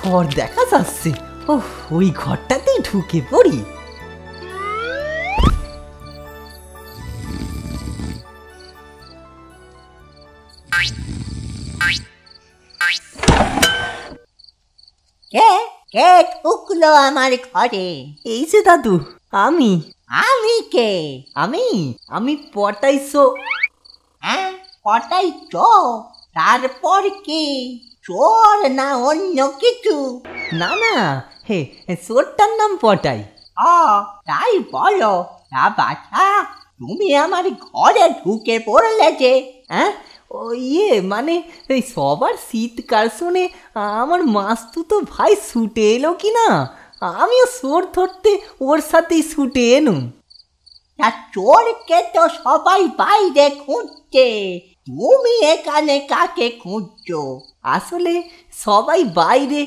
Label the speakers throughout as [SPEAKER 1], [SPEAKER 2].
[SPEAKER 1] ঘর দেখা যাচ্ছে। ওহ, ওই ঘরটাতেই ঢুকে পড়ি।
[SPEAKER 2] কে কে ঢুকলো আমার ঘরে?
[SPEAKER 1] এই যে দাদু, আমি।
[SPEAKER 2] আমি কে?
[SPEAKER 1] আমি আমি পটাইছো।
[SPEAKER 2] হ্যাঁ, কটাই চো? তারপর কি? চোর না অন্য কিছু?
[SPEAKER 1] না না, হে, চোরটার নাম পটাই।
[SPEAKER 2] তাই বলো। তা বাছা, তুমি আমার ঘরে ঢুকে পড়লে যে?
[SPEAKER 1] হ্যাঁ, ও ইয়ে মানে এই সবার শীতকাল শুনে আমার মাস্তুতো ভাই ছুটে এলো কি না, আমিও চোর ধরতে ওর সাথেই ছুটে এলুম।
[SPEAKER 2] তা চোরকে তো সবাই বাইরে খুঁজছে, তুমি এখানে কাকে খুঁজছো?
[SPEAKER 1] আসলে সবাই বাইরে,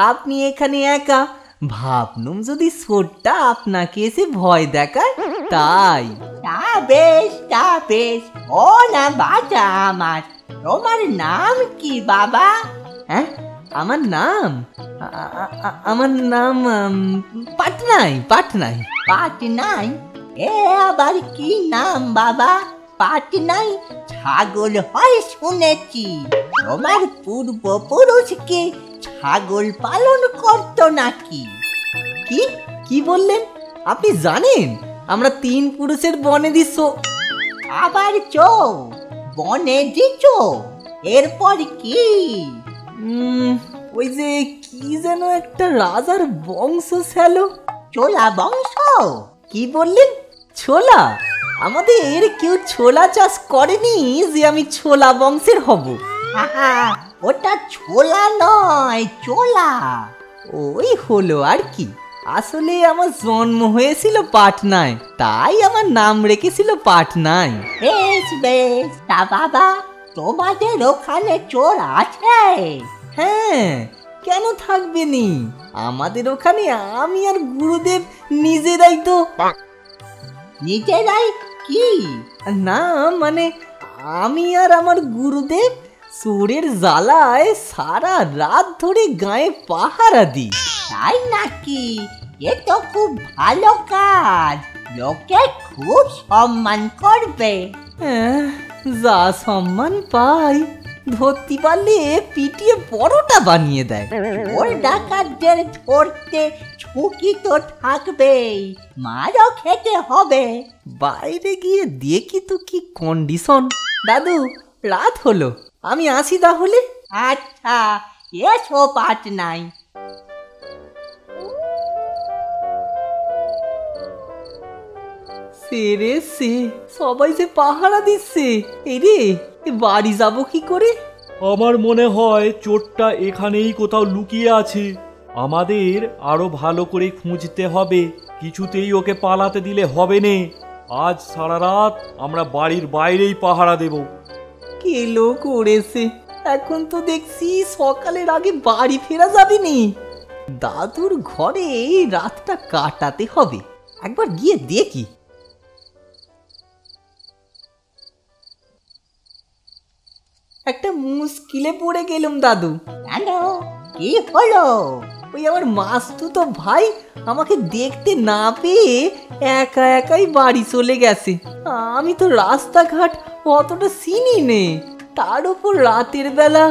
[SPEAKER 1] আপনি এখানে একা। ভাবলুম যদি চোরটা আপনাকে এসে ভয় দেখায়, তাই।
[SPEAKER 2] তা বেশ, তা বেশ। ও না বাজা আমার, তোমার নাম কি বাবা?
[SPEAKER 1] হ্যাঁ, আমার নাম আমার নাম পাটনাই। পাটনাই।
[SPEAKER 2] পাটনাই? এ আবার কি নাম বাবা? পাটনাই ছাগল হয় শুনেছি। তোমার পূর্বপুরুষ কি ছাগল পালন করতো নাকি?
[SPEAKER 1] কি কি বললেন? আপনি জানেন আমরা 3 পুরুষের বনে দিছ।
[SPEAKER 2] আবার চো বনে দিছ? এরপর কি?
[SPEAKER 1] ওই যে কি যেন একটা রাজার বংশ ছিল।
[SPEAKER 2] চোলা বংশ?
[SPEAKER 1] কি বললেন? ছোলা? আমাদের কেউ ছোলা চাষ করেনি যে আমি ছোলা বংশের হব।
[SPEAKER 2] ওটা ছোলা নয়, চোলা।
[SPEAKER 1] ওই হলো আর কি। আসলে আমার জন্ম হয়েছিল পাটনায়, তাই আমার নাম রেখেছিল পাটনাই।
[SPEAKER 2] বেশ বেশ। তা বাবা, তোমাদের ওখানে চোর আছে?
[SPEAKER 1] হ্যাঁ, কেন থাকবে নি? আমাদের ওখানে আমি আর গুরুদেব নিজেরাই তো।
[SPEAKER 2] নিজেরাই কি?
[SPEAKER 1] না মানে আমি আর আমার গুরুদেব চোরের জ্বালায় সারা রাত ধরে গায়ে পাহারা দিই।
[SPEAKER 2] তাই নাকি? এ তো খুব ভালো কাজ, লোকে খুব সম্মান করবে।
[SPEAKER 1] যা সম্মান পাই, ধরতে পারলে পিটিয়ে বড়টা বানিয়ে দেয়।
[SPEAKER 2] চোর ডাকাতদের ধরতে ঝুঁকি তো থাকবেই, মারও খেতে হবে।
[SPEAKER 1] বাইরে গিয়ে দেখি তো কি কন্ডিশন। দাদু, রাত হলো, আমি আসি তাহলে।
[SPEAKER 2] আচ্ছা, এসো পাটনাই।
[SPEAKER 1] সেরে সে সবাই যে পাহারা দিচ্ছে, এই রে বাড়ি যাব কি করে?
[SPEAKER 3] আমার মনে হয় চোরটা এখানেই কোথাও লুকিয়ে আছে। আমাদের আরো ভালো করে খুঁজতে হবে, কিছুতেই ওকে পালাতে দিলে হবে না। আজ সারা রাত আমরা বাড়ির বাইরেই পাহারা দেব।
[SPEAKER 1] কেলো করেছে, এখন তো দেখছি সকালের আগে বাড়ি ফেরা যাবে নি। দাদুর ঘরে এই রাতটা কাটাতে হবে, একবার গিয়ে দেখি। একটা মুশকিলে পড়ে গেলাম দাদু।
[SPEAKER 2] কেন, কি হলো?
[SPEAKER 1] ওই আমার মাস্তুতো ভাই আমাকে দেখতে না পেয়ে একা একাই বাড়ি চলে গেছে। আমি তো রাস্তাঘাট অতটা চিনি নে, তার উপর রাতের বেলা,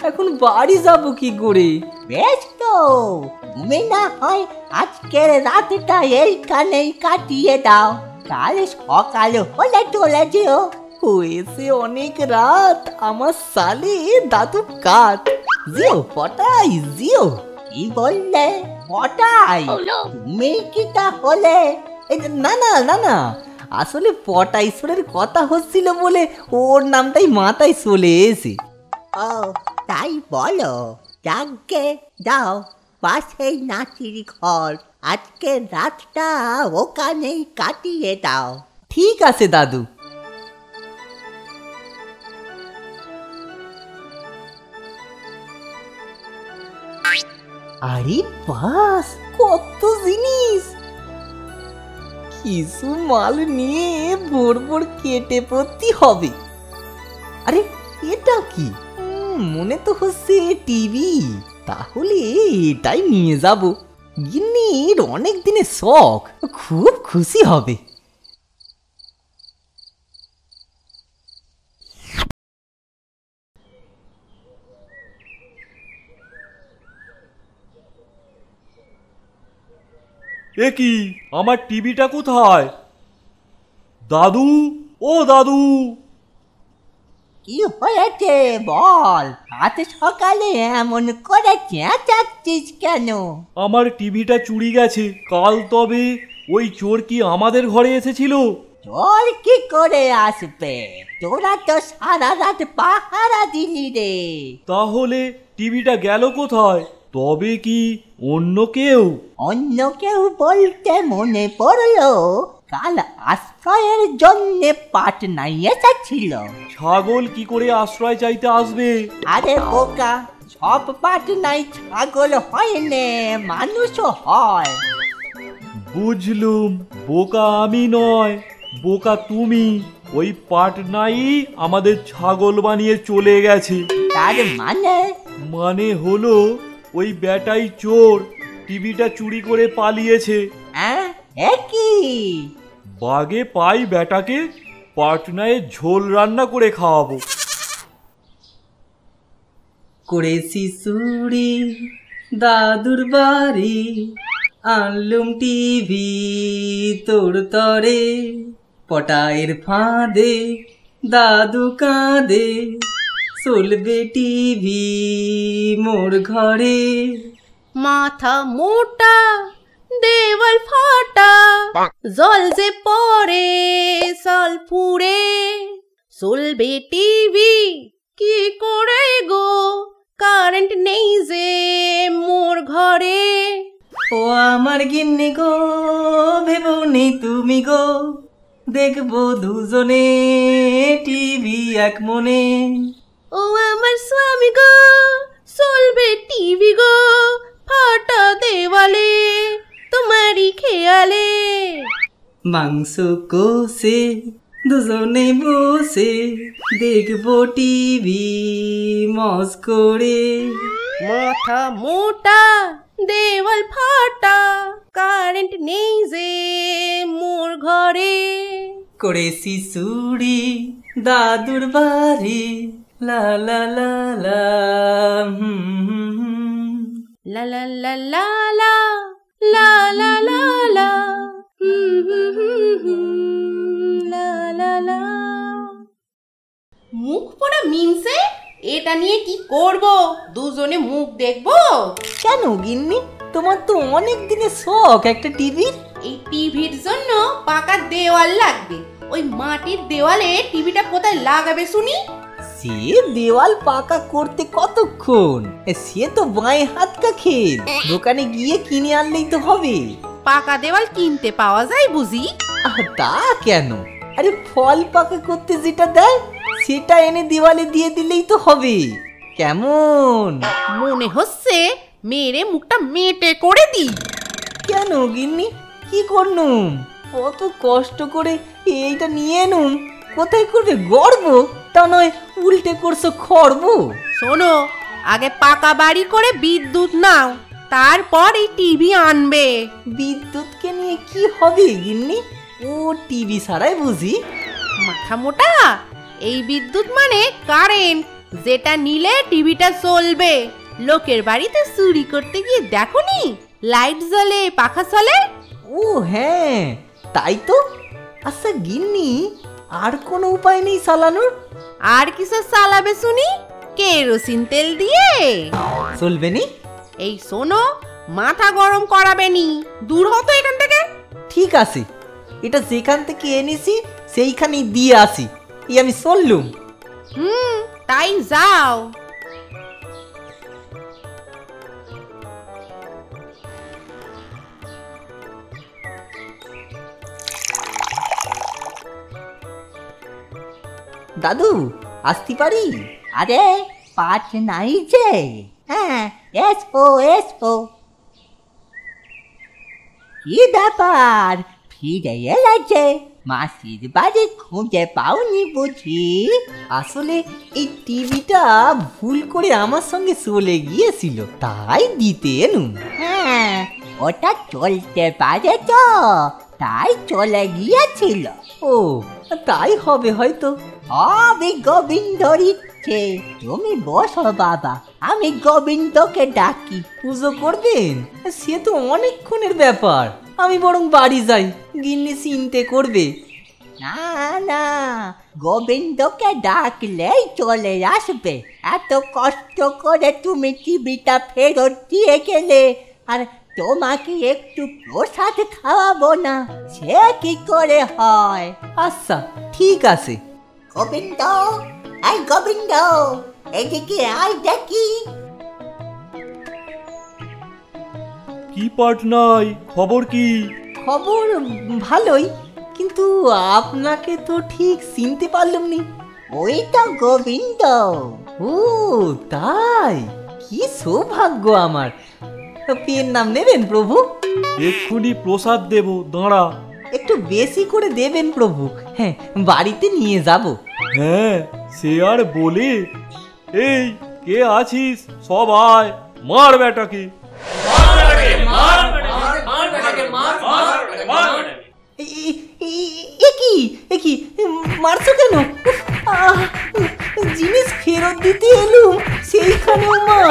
[SPEAKER 1] এখন বাড়ি যাব কি করে?
[SPEAKER 2] বেশ তো, তুমি না হয় আজকের রাতটা এইখানেই কাটিয়ে দাও, কাল সকাল হলে চলে যেও।
[SPEAKER 1] হয়েছে অনেক রাত, আমার সালে দাদু কাত। জিও পটাই জিও।
[SPEAKER 2] কি বললে? পটাই? তুমি কি তাহলে?
[SPEAKER 1] না না না না, আসলে পটাইশ্বরের কথা হচ্ছিল বলে ওর নামটাই মাথায় চলে এসে।
[SPEAKER 2] ও তাই বলো। যাকে যাও, পাশেই নাতির ঘর, আজকে রাতটা ওখানেই কাটিয়ে দাও।
[SPEAKER 1] ঠিক আছে দাদু। আরে বাস, কত জিনিস! কিছু মাল নিয়ে ভোর ভোর কেটে পড়তে হবে। আরে এটা কি? মনে তো হচ্ছে টিভি। তাহলে এটাই নিয়ে যাব। গিন্নির অনেক দিনের শখ, খুব খুশি হবে।
[SPEAKER 3] এ কি, আমার টিভিটা কোথায়? দাদু, ও দাদু!
[SPEAKER 2] কি হয়েছে বল? আজ সকালে এমন করে চেঁচাচ্ছিস কেন?
[SPEAKER 3] আমার টিভিটা চুরি গেছে। কাল তবে ওই চোর কি আমাদের ঘরে এসেছিল?
[SPEAKER 2] তোর কি করে আসবে? তোরা তো সারা রাত পাহারা দিলি রে।
[SPEAKER 3] তাহলে টিভিটা গেল কোথায়? তবে কি অন্য কেউ?
[SPEAKER 2] অন্য কেউ বলতে মনে পড়লো কাল আশ্রয়ের জন্য পাটনাই এসেছিল।
[SPEAKER 3] ছাগল কি করে আশ্রয় চাইতে আসবে?
[SPEAKER 2] আরে বোকা, সব পাটনাই ছাগল হয় নে, মানুষও হয়।
[SPEAKER 3] বুঝলুম, বোকা আমি নয়, বোকা তুমি। ওই পাটনাই আমাদের ছাগল বানিয়ে চলে গেছে।
[SPEAKER 2] তার
[SPEAKER 3] মানে হলো ওই বেটাই চোর, টিভিটা চুরি করে পালিয়েছে।
[SPEAKER 2] কি?
[SPEAKER 3] বাগে পাই বেটাকে পাটনায় ঝোল রান্না করে খাওয়াবো।
[SPEAKER 1] করেছি চুরি দাদুর বাড়ি, আনলুম টিভি তোর তরে, পটায়ের ফাঁদে দাদু কাঁদে, চলবে টিভি মোর ঘরে।
[SPEAKER 4] মাথা মোটা দেওয়াল ফাটা, জল যে পড়ে সাল পুড়ে, চলবে টিভি কি করে গো, কারেন্ট নেই যে মোর ঘরে।
[SPEAKER 1] ও আমার গিন্নি গো, ভেবো নেই তুমি গো, দেখবো দুজনে টিভি এক মনে।
[SPEAKER 4] ও আমার স্বামী গো, চলবে টিভি গো, ফাটা দেওয়ালে তোমারই খেয়ালে।
[SPEAKER 1] মাংস কষে দুজনে বসে, দেখবো টিভি মজ করে।
[SPEAKER 4] মাথা মোটা দেওয়াল ফাটা, কারেন্ট নেই যে মোর ঘরে।
[SPEAKER 1] করেছি চুরি দাদুর বাড়ি, লা লা লা লা,
[SPEAKER 4] লা লা লা লা লা, লা লা লা লা, লা লা লা। মুখ পোড়া মিনসে, এটা নিয়ে কি করব? দুজনে মুখ দেখবো?
[SPEAKER 1] কেন গিন্নি, তোমার তো অনেক দিনের শখ একটা টিভির।
[SPEAKER 4] এই টিভির জন্য পাকা দেওয়াল লাগবে। ওই মাটির দেওয়ালে টিভিটা কোথায় লাগাবে শুনি?
[SPEAKER 1] সে দেওয়াল পাকা করতে কতক্ষণ? সে তো বাঁয়ে হাত কাখের, দোকানে গিয়ে কিনে আনলেই তো হবে।
[SPEAKER 4] পাকা দেওয়াল কিনতে পাওয়া যায় বুঝি?
[SPEAKER 1] তা কেন? আরে ফল পাকা করতে যেটা দেয় সেটা এনে দেওয়ালে দিয়ে দিলেই তো হবে। কেমন?
[SPEAKER 4] মনে হচ্ছে মেরে মুখটা মেটে করে দিই।
[SPEAKER 1] কেন গিন্নি, কি করনুম? কত কষ্ট করে এইটা নিয়ে এনুম, কোথায় করবে গর্ব? তা নয় উল্টে করছো খর্ব।
[SPEAKER 4] শোনো, আগে পাকা বাড়ি করে বিদ্যুৎ নাও, তারপর এই টিভি আনবে।
[SPEAKER 1] বিদ্যুৎকে নিয়ে কি হবে গিন্নি? ও টিভি ছাড়াই বুঝি?
[SPEAKER 4] মাথা মোটা, এই বিদ্যুৎ মানে কারেন্ট, যেটা নিলে টিভিটা চলবে। লোকের বাড়িতে চুরি করতে গিয়ে দেখোনি লাইট জ্বলে পাখা চলে?
[SPEAKER 1] ও হ্যাঁ, তাই তো। আচ্ছা গিন্নি, আর কোনো উপায় নেই চালানোর?
[SPEAKER 4] আর কিছু চালাবে শুনি? কেরোসিন তেল দিয়ে
[SPEAKER 1] চলবে নি?
[SPEAKER 4] এই শোনো, মাথা গরম করাবে নি, দূর হতো এখান থেকে।
[SPEAKER 1] ঠিক আছে, এটা যেখান থেকে এনেছি সেইখানেই দিয়ে আসি। এই আমি চললুম।
[SPEAKER 4] তাই যাও।
[SPEAKER 1] দাদু, আসতে পারি?
[SPEAKER 2] আরে পাঠ নাই যে। হ্যাঁ, এসো এসো। কি ব্যাপার, ফিরে এলেছে। মাসির বাড়ি খুঁজে পাওনি বুঝি?
[SPEAKER 1] আসলে এই টিভিটা ভুল করে আমার সঙ্গে চলে গিয়েছিল, তাই দিতে এলুম।
[SPEAKER 2] হ্যাঁ, ওটা চলতে পারে তো, তাই চলে গিয়েছিল।
[SPEAKER 1] ও, তাই হবে হয়তো।
[SPEAKER 2] আমি গোবিন্দর ইচ্ছে। তুমি বসো বাবা, আমি গোবিন্দকে ডাকি।
[SPEAKER 1] পুজো করবেন? সে তো অনেকক্ষণের ব্যাপার। আমি বরং বাড়ি যাই, গিন্নি চিনতে করবে।
[SPEAKER 2] না না, গোবিন্দকে ডাকলেই চলে আসবে। এত কষ্ট করে তুমি টিভিটা ফেরত দিয়ে গেলে, আর তোমাকে একটু প্রসাদ খাওয়াবো না, সে কি করে হয়?
[SPEAKER 1] আচ্ছা, ঠিক আছে।
[SPEAKER 2] গোবিন্দ, এই গোবিন্দ, এদিকে আয় দেখি।
[SPEAKER 3] কি পাঠ নাই, খবর কি?
[SPEAKER 1] খবর ভালোই, কিন্তু আপনাকে তো ঠিক চিনতে পারলাম নি।
[SPEAKER 2] ওই তো গোবিন্দ।
[SPEAKER 1] ও তাই, কি সৌভাগ্য আমার। পেন নাম নেবেন প্রভু?
[SPEAKER 3] এক্ষুনি প্রসাদ দেব, দাঁড়া।
[SPEAKER 1] একটু বেশি করে দেবেন প্রভু, হ্যাঁ, বাড়িতে নিয়ে যাব।
[SPEAKER 3] হ্যাঁ, সে আর বলে। এই, কে আছিস? সব আয়, মার বেটাকে।
[SPEAKER 1] কি মারছো কেন? আহ, জিনিস ফেরত দিতে এলুম, সেইখানেও মার।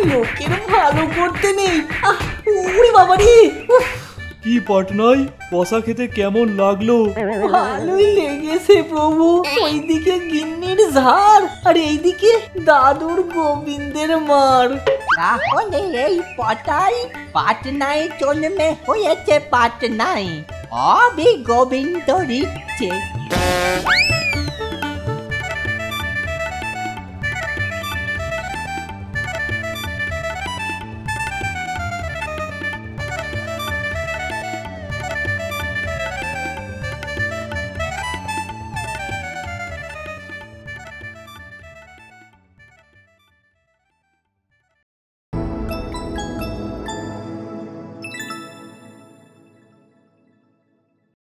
[SPEAKER 1] লোকের ভালো করতে নেই। উড়ি বাবা রে!
[SPEAKER 3] কি পাটনাই, কষা খেতে কেমন লাগলো?
[SPEAKER 1] ভালোই লেগেছে প্রভু। ওইদিকে গিন্নির ঝাড়, আর এইদিকে দাদুর গোবিন্দের মার।
[SPEAKER 2] তাহলে এই পটাই পাটনাই জন্মে হয়েছে পাটনাই। আমি গোবিন্দর ইচ্ছে।